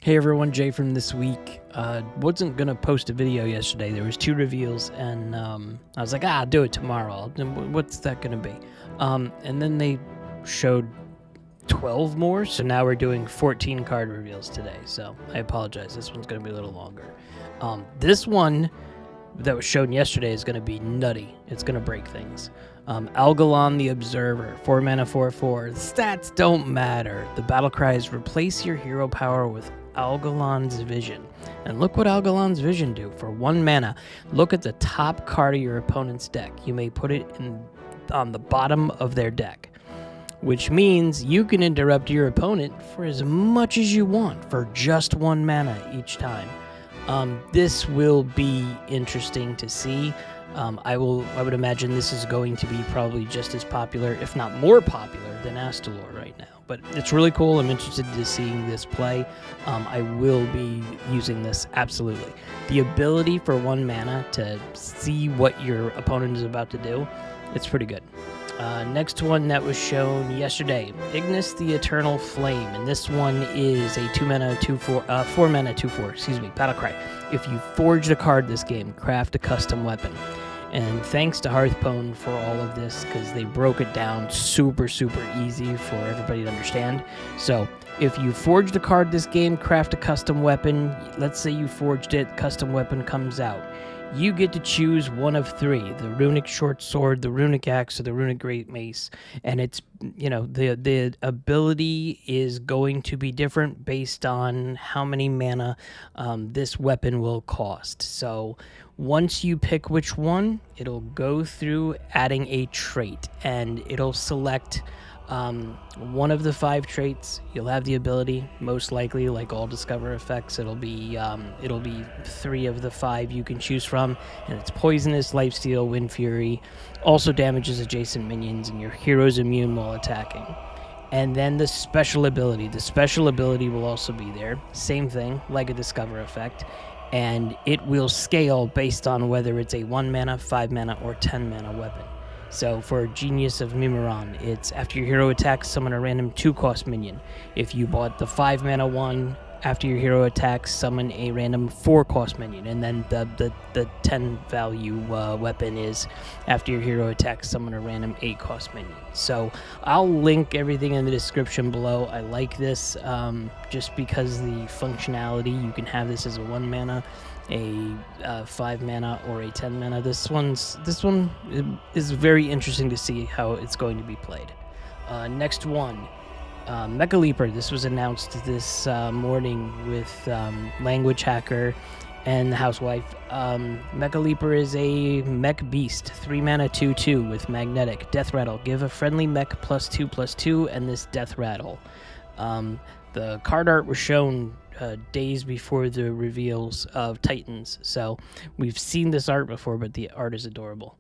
Hey everyone, Jay from this week. Wasn't gonna post a video yesterday. There was 2 reveals, and I was like, I'll do it tomorrow. What's that gonna be? And then they showed 12 more, so now we're doing 14 card reveals today. So I apologize. This one's gonna be a little longer. This one that was shown yesterday is gonna be nutty. It's gonna break things. Algalon the Observer, 4 mana, 4/4. Stats don't matter. The battle cry is replace your hero power with Algalon's Vision. And look what Algalon's Vision do. For 1 mana, look at the top card of your opponent's deck. You may put it on the bottom of their deck, which means you can interrupt your opponent for as much as you want for just 1 mana each time. This will be interesting to see. I would imagine this is going to be probably just as popular, if not more popular, than Astalor right now. But it's really cool. I'm interested in seeing this play. I will be using this, absolutely. The ability for 1 mana to see what your opponent is about to do, it's pretty good. Next one that was shown yesterday, Ignis the Eternal Flame, and this one is a 2 mana, 2/4, 4 mana, 2/4, battlecry. If you forged a card this game, craft a custom weapon. And thanks to Hearthstone for all of this, because they broke it down super easy for everybody to understand. So if you forged a card this game, craft a custom weapon. Let's say you forged it, custom weapon comes out. You get to choose one of 3, the runic short sword, the runic axe, or the runic great mace. And it's, the ability is going to be different based on how many mana this weapon will cost. So once you pick which one, it'll go through adding a trait, and it'll select one of the 5 traits. You'll have the ability, most likely, like all Discover effects, it'll be 3 of the 5 you can choose from, and it's Poisonous, Lifesteal, Wind Fury, also damages adjacent minions, and your hero's immune while attacking. And then the special ability. The special ability will also be there. Same thing, like a Discover effect, and it will scale based on whether it's a 1 mana, 5 mana, or 10 mana weapon. So for Genius of Mimuran, it's after your hero attacks, summon a random 2-cost minion. If you bought the 5 mana one, after your hero attacks, summon a random 4-cost minion. And then the 10 value weapon is after your hero attacks, summon a random 8-cost minion. So I'll link everything in the description below. I like this just because the functionality, you can have this as a 1 mana, a 5 mana, or a 10 mana. This one is very interesting to see how it's going to be played. Next one, Mecha Leaper. This was announced this morning with Language Hacker and the Housewife. Mecha Leaper is a mech beast, 3 mana, 2/2 with magnetic. Death Rattle. Give a friendly mech +2/+2 and this Death Rattle. The card art was shown days before the reveals of Titans, so we've seen this art before, but the art is adorable.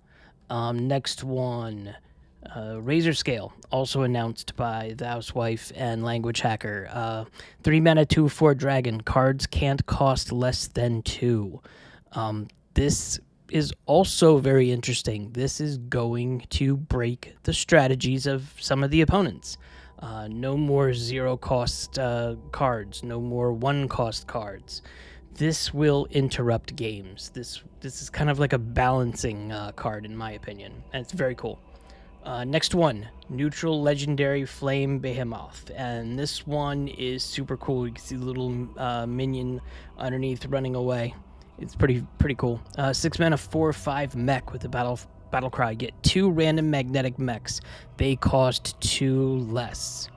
Next one, Razor Scale, also announced by the Housewife and Language Hacker. 3 mana, 2/4 dragon. Cards can't cost less than 2. This is also very interesting. This is going to break the strategies of some of the opponents. No more 0-cost cards. No more 1-cost cards. This will interrupt games. This is kind of like a balancing card, in my opinion, and it's very cool. Next one, Neutral Legendary Flame Behemoth, and this one is super cool. You can see the little minion underneath running away. It's pretty cool. 6 mana, 4/5 mech with the battle cry. Get 2 random magnetic mechs. They cost 2 less.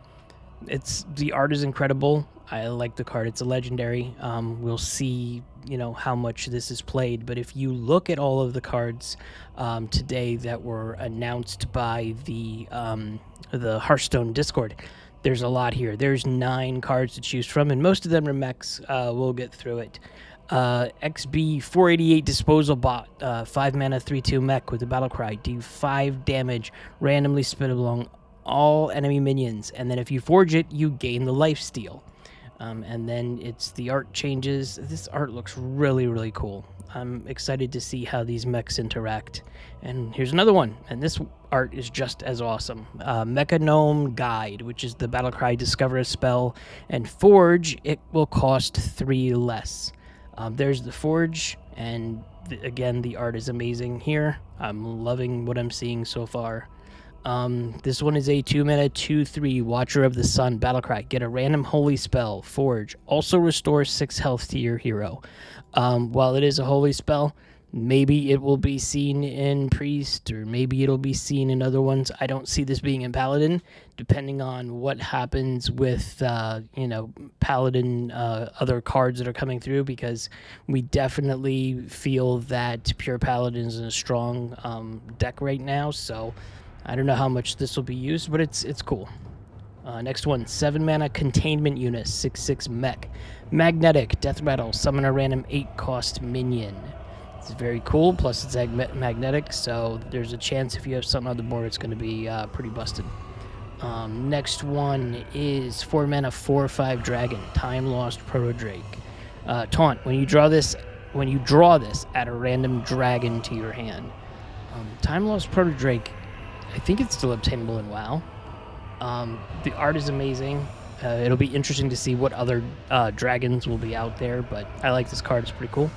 The art is incredible. I like the card. It's a legendary. We'll see, how much this is played. But if you look at all of the cards today that were announced by the Hearthstone Discord, there's a lot here. There's 9 cards to choose from, and most of them are mechs. We'll get through it. XB 488 Disposal Bot, 5 mana, 3/2 mech with the battle cry. Do 5 damage, randomly spit along all enemy minions, and then if you forge it, you gain the lifesteal. And then it's the art changes. This art looks really, really cool. I'm excited to see how these mechs interact. And here's another one, and this art is just as awesome. Mecha Gnome Guide, which is the Battlecry Discover a spell, and Forge, it will cost 3 less. There's the Forge, and again, the art is amazing here. I'm loving what I'm seeing so far. This one is a 2-mana 2/3 Watcher of the Sun Battlecry. Get a random holy spell, Forge. Also restores 6 health to your hero. While it is a holy spell, maybe it will be seen in Priest, or maybe it'll be seen in other ones. I don't see this being in Paladin, depending on what happens with, Paladin, other cards that are coming through, because we definitely feel that Pure Paladin is in a strong deck right now, so I don't know how much this will be used, but it's cool. Next one, 7-mana Containment Unit, 6/6 mech. Magnetic, Death Rattle, summon a random 8-cost minion. It's very cool, plus it's magnetic, so there's a chance if you have something on the board, it's going to be pretty busted. Next one is 4-mana 4/5 Dragon, Time Lost Proto-Drake. Taunt, when you draw this, add a random dragon to your hand. Time Lost Proto-Drake, I think it's still obtainable in WoW. The art is amazing. It'll be interesting to see what other dragons will be out there, but I like this card. It's pretty cool.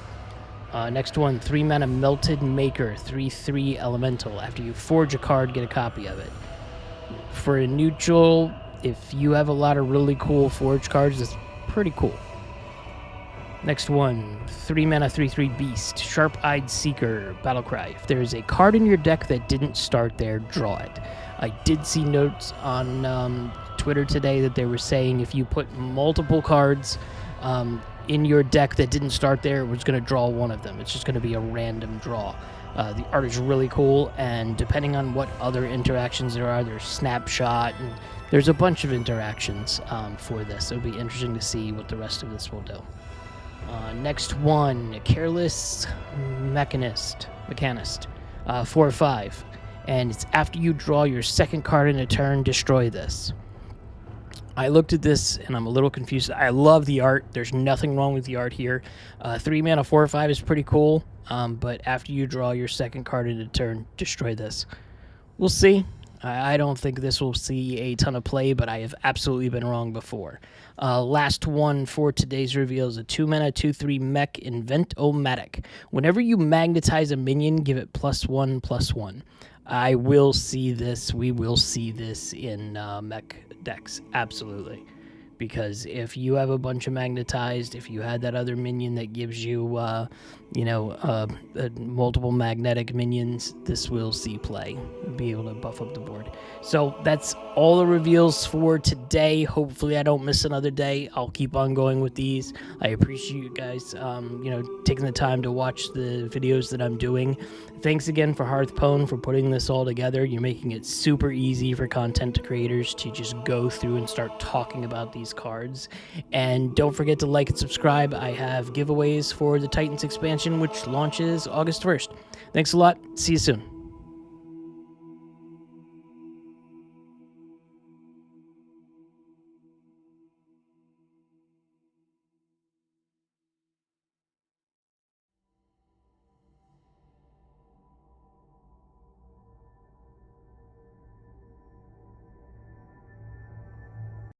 Next one, 3-mana Melted Maker, 3/3 Elemental. After you forge a card, get a copy of it. For a neutral, if you have a lot of really cool forge cards, it's pretty cool. Next one, 3-mana 3/3 Beast, Sharp-Eyed Seeker, Battlecry. If there is a card in your deck that didn't start there, draw it. I did see notes on Twitter today that they were saying if you put multiple cards in your deck that didn't start there, it was going to draw one of them. It's just going to be a random draw. The art is really cool, and depending on what other interactions there are, there's Snapshot, and there's a bunch of interactions for this. It'll be interesting to see what the rest of this will do. Next one, Careless Mechanist, 4/5. And it's after you draw your second card in a turn, destroy this. I looked at this and I'm a little confused. I love the art. There's nothing wrong with the art here. 3-mana 4/5 is pretty cool, but after you draw your second card in a turn, destroy this. We'll see. I don't think this will see a ton of play, but I have absolutely been wrong before. Last one for today's reveal is a 2-mana 2/3 mech, Invent-O-Matic. Whenever you magnetize a minion, give it +1/+1. I will see this. We will see this in mech decks, absolutely. Because if you have a bunch of magnetized, if you had that other minion that gives you, multiple magnetic minions, this will see play. Be able to buff up the board. So that's all the reveals for today. Hopefully I don't miss another day. I'll keep on going with these. I appreciate you guys, taking the time to watch the videos that I'm doing. Thanks again for Hearthstone for putting this all together. You're making it super easy for content creators to just go through and start talking about these cards. And don't forget to like and subscribe. I have giveaways for the Titans expansion, which launches August 1st. Thanks a lot. See you soon.